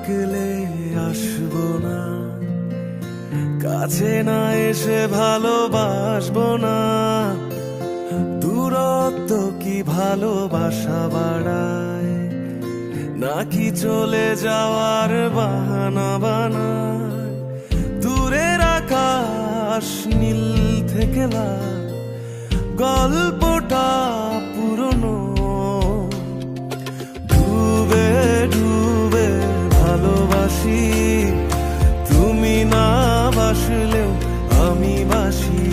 ডাকলে আসবো না, কাছে না এসে ভালোবাসবো না। দূরত্ব কি ভালোবাসা বাড়ায়, নাকি চলে যাওয়ার বাহানা বানায়? দূরের আকাশ নীল থেকে লাল, গল্পটা পুরনো। ডুবে ডুবে ভালোবাসি, তুমি না বাসলেও আমি বাসি।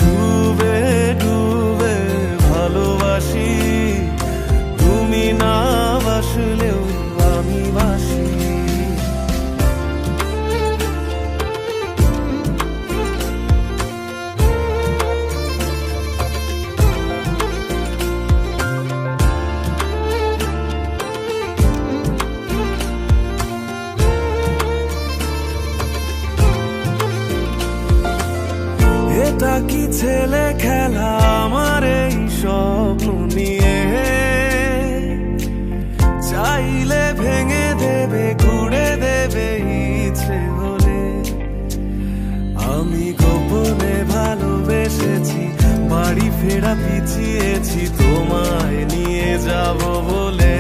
ডুবে ডুবে ভালোবাসি, তুমি না বাসলেও আমি বাসি। এটা কি ছেলে খেলা আমার এই স্বপ্ন নিয়ে? চাইলে ভেঙে দেবে, ঘুরে দেবে ইচ্ছে হলে। আমি গোপনে ভালোবেসেছি, বাড়ি ফেরা পিছিয়েছি তোমায় নিয়ে যাব বলে।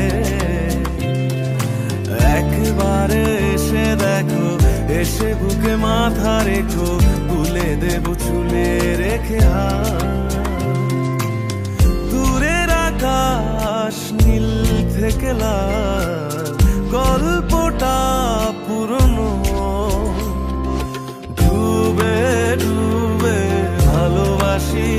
একবারে এসে দেখো, এসে বুকে মাথা রেখো, তুলে দেব চুলে রেখে হাত। দূরের আকাশ নীল থেকে লাল, গল্পটা পুরনো। ডুবে ডুবে ভালোবাসি,